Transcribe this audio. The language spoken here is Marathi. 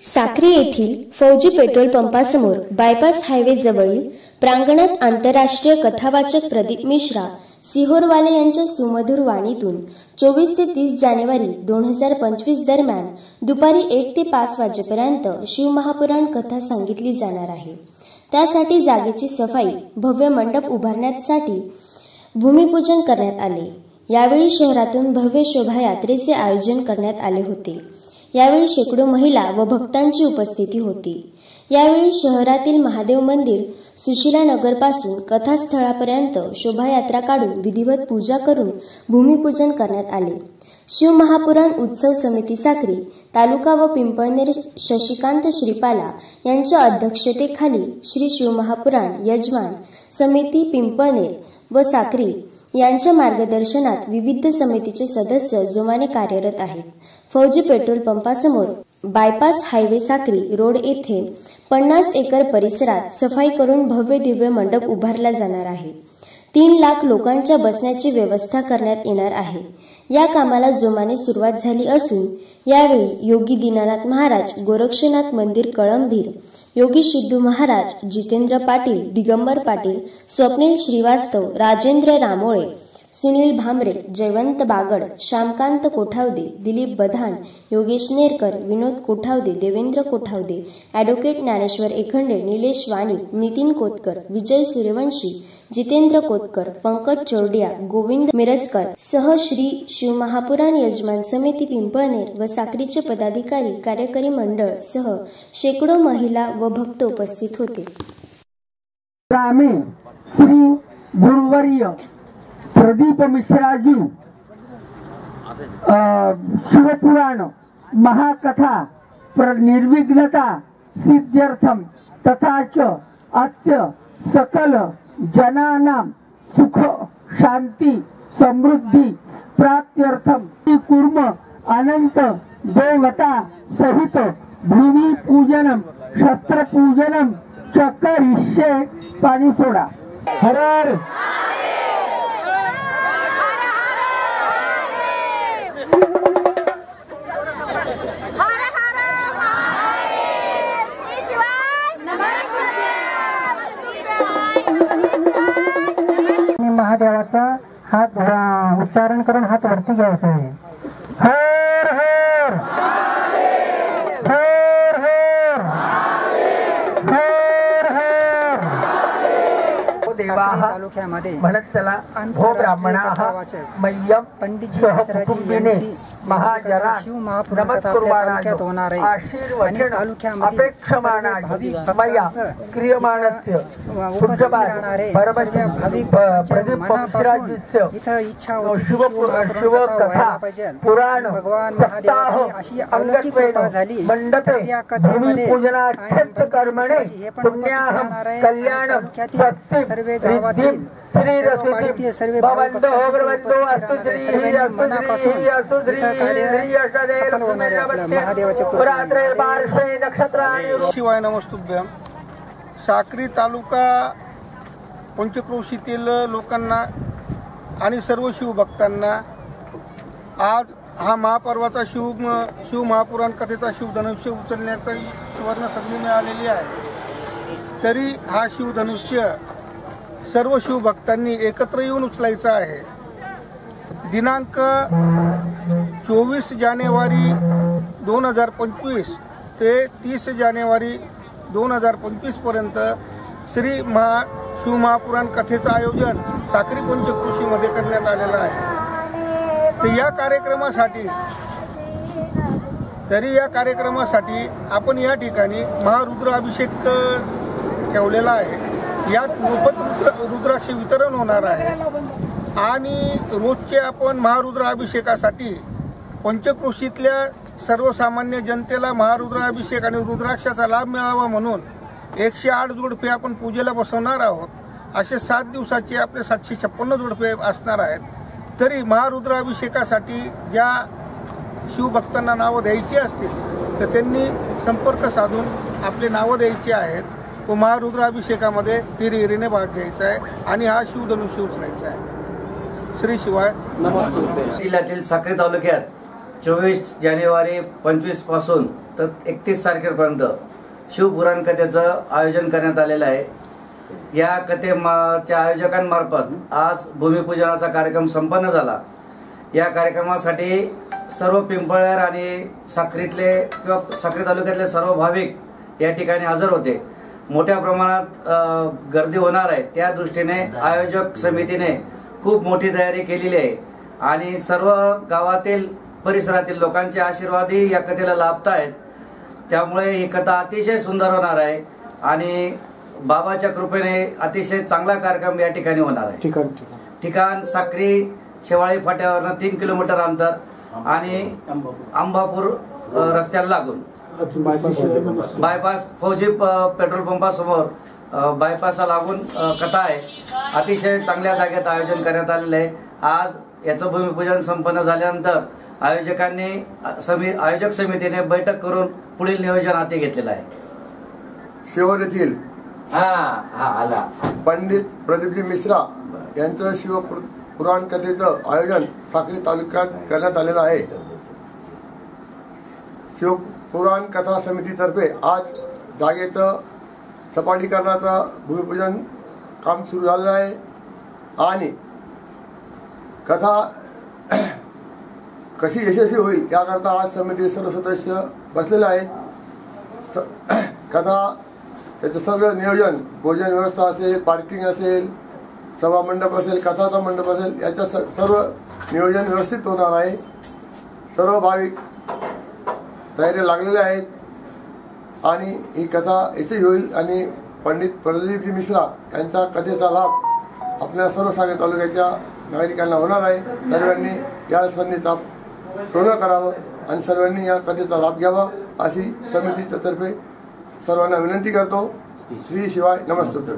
साक्री येथील फौजी पेट्रोल पंपासमोर बायपास हायवे जवळील प्रांगणात आंतरराष्ट्रीय कथावाचक प्रदीप मिश्रा सिहोरवाले यांच्या सुमधुर वाणीतून 24 ते 30 जानेवारी 2025 दरम्यान दुपारी 1 ते 5 वाजेपर्यंत शिवमहापुराण कथा सांगितली जाणार आहे। त्यासाठी जागेची सफाई, भव्य मंडप उभारण्यासाठी भूमिपूजन करण्यात आले। यावेळी शहरातून भव्य शोभायात्रेचे आयोजन करण्यात आले होते। यावेळी शेकडो महिला व भक्तांची उपस्थिती होती। यावेळी शहरातील महादेव मंदिर सुशीला नगरपासून कथास्थळापर्यंत शोभायात्रा काढून विधिवत पूजा करून भूमिपूजन करण्यात आले। शिवमहापुराण उत्सव समिती साक्री तालुका व पिंपळनेर शशिकांत श्रीपाला यांच्या अध्यक्षतेखाली श्री शिवमहापुराण यजमान समिती पिंपळनेर व साक्री यांच्या मार्गदर्शनात विविध समितीचे सदस्य जोमाने कार्यरत आहेत। फौजी पेट्रोल पंपासमोर बायपास हायवे साक्री रोड येथे 50 एकर परिसरात सफाई करून भव्य दिव्य मंडप उभारला जाणार आहे। 3 लाख लोकांच्या बसण्याची व्यवस्था करण्यात येणार आहे। या कामाला जोमाने सुरुवात झाली असून यावेळी योगी दीनानाथ महाराज, गोरक्षनाथ मंदिर कळंभीर, योगी सिद्धू महाराज, जितेंद्र पाटील, दिगंबर पाटील, स्वप्नील श्रीवास्तव, राजेंद्र रामोळे, सुनील भामरे, जयवंत बागड, श्यामकांत कोठावदे, दिलीप बधान, योगेश नेरकर, विनोद कोठावदे, देवेंद्र कोठावदे, ॲडव्होकेट ज्ञानेश्वर एखंडे, निलेश वाणी, नितीन कोतकर, विजय सूर्यवंशी, जितेंद्र कोतकर, पंकज चोरडिया, गोविंद मिरजकर सह श्री शिवमहापुराण यजमान समिती पिंपळनेर व साक्रीचे पदाधिकारी, कार्यकारी मंडळ सह शेकडो महिला व भक्त उपस्थित होते। श्री गुरुवर्य प्रदीप मिश्राजी शिवपुराण महाकथा निर्विघ्नता सिद्ध्यर्थम तथा च अस्य सकल जनानां सुख शांति समृद्धि प्राप्त्यर्थम कूर्म अनंत देवता सहित भूमि पूजनम शस्त्र पूजनम च करिष्ये। पाणी सोडा। हर महादेवाचा हात उच्चारण करून हात वरती घ्यायचा आहे। हर हर हर हर हर हर देवाः तालुक्यामध्ये म्हणत चला भो ब्राह्मणाः मय्यम पंडितजी मिश्राजी यांची महाजना शिवमहापुराण कथा आपल्या तालुक्यात होणार आहे आणि तालुक्यामध्ये भाविक भक्तांचं क्रियमाणस्य उपस्थित राहणारे भाविक भक्तांच्या मनापासून इथं इच्छा होती की शिवमहापुराण कथा व्हायला पाहिजे। भगवान महादेवाची अशी अलौकिक कृपा झाली तर त्या कथेमध्ये पंडितजी मिश्राजी हे पण उपस्थित राहणार आहे। तालुक्यातील सर्व गावातील वाडीतील सर्व भाविक सर्वांनी मनापासून इथं कार्य सफल होणार आहे। आपल्या महादेवाच्या कृपेने। शिवाय नमस्तुभ्यम। साक्री तालुका पंचक्रोशीतील लोकांना आणि सर्व शिवभक्तांना आज हा महापर्वाचा शिवमहापुराण कथेचा शिवधनुष्य उचलण्याची सुवर्ण संधी मिळालेली आहे। तरी हा शिवधनुष्य सर्व शिवभक्तांनी एकत्र येऊन उचलायचा आहे। दिनांक 24 जानेवारी 2025 ते 30 जानेवारी 2025 पर्यंत श्री शिवमहापुराण कथेचं आयोजन साक्री पंचक्रोशीमध्ये करण्यात आलेलं आहे। तर या कार्यक्रमासाठी आपण या ठिकाणी महारुद्राभिषेक ठेवलेला आहे। यात मोफत रुद्राक्ष वितरण होणार आहे आणि रोजचे आपण महारुद्राभिषेकासाठी पंचक्रोशीतल्या सर्वसामान्य जनतेला महारुद्राभिषेक आणि रुद्राक्षाचा लाभ मिळावा म्हणून 108 जोडपे आपण पूजेला बसवणार आहोत। असे 7 दिवसाचे आपले 756 जोडपे असणार आहेत। तरी महारुद्राभिषेकासाठी ज्या शिवभक्तांना नावं द्यायची असतील तर त्यांनी संपर्क साधून आपले नावं द्यायची आहेत व महारुद्राभिषेकामध्ये हिरिहिरीने भाग घ्यायचा आहे आणि हा शिवधनुष्य उचलायचा आहे। श्री शिवाय नमस्ते। जिल्ह्यातील साक्री तालुक्यात 24 जानेवारी 25 पासून तर 31 तारखेपर्यंत शिवपुराण कथेचं आयोजन करण्यात आलेलं आहे। या कथेच्या आयोजकांमार्फत आज भूमिपूजनाचा कार्यक्रम संपन्न झाला। या कार्यक्रमासाठी सर्व पिंपळनेर आणि साक्रीतले किंवा साक्री तालुक्यातले सर्व भाविक या ठिकाणी हजर होते। मोठ्या प्रमाणात गर्दी होणार आहे, त्या दृष्टीने आयोजक समितीने खूप मोठी तयारी केलेली आहे आणि सर्व गावातील परिसरातील लोकांचे आशीर्वादही या कथेला लाभत आहेत। त्यामुळे ही कथा अतिशय सुंदर होणार आहे आणि बाबाच्या कृपेने अतिशय चांगला कार्यक्रम या ठिकाणी होणार आहे। ठिकाण साक्री शेवाळी फाट्यावरनं 3 किलोमीटर अंतर आणि अंबापूर रस्त्याला लागून बायपास फौजी पेट्रोल पंपासमोर बायपासला लागून कथा आहे। अतिशय चांगल्या जागेत आयोजन करण्यात आलेलं आहे। आज याचं भूमिपूजन संपन्न झाल्यानंतर आयोजक समितीने बैठक करून पुढील नियोजन हाती घेतलेलं आहे। शिहोर येथील पंडित प्रदीपजी मिश्रा यांचं शिवपुराण कथेचं आयोजन साक्री तालुक्यात करण्यात आलेलं आहे। शिवपुराण कथा समितीतर्फे आज जागेचं सपाटीकरणाचं भूमिपूजन काम सुरू झालेलं आहे आणि कथा कशी यशस्वी होईल याकरता आज समिती सर्व सदस्य बसलेले आहेत। कथा त्याचं सगळं नियोजन, भोजन व्यवस्था असेल, पार्किंग असेल, सभा मंडप असेल, कथाचा मंडप असेल, याचं सर्व नियोजन व्यवस्थित होणार आहे। सर्व भाविक तयारी लागलेले आहेत आणि ही कथा यशस्वी होईल आणि पंडित प्रदीपजी मिश्रा यांच्या कथेचा लाभ आपल्या सर्व साक्री तालुक्याच्या नागरिकांना होणार आहे। सर्वांनी या संधीचा सोनं करावं आणि सर्वांनी या कथेचा लाभ घ्यावा अशी समितीच्या तर्फे सर्वांना विनंती करतो। श्री शिवाय नमस्ते।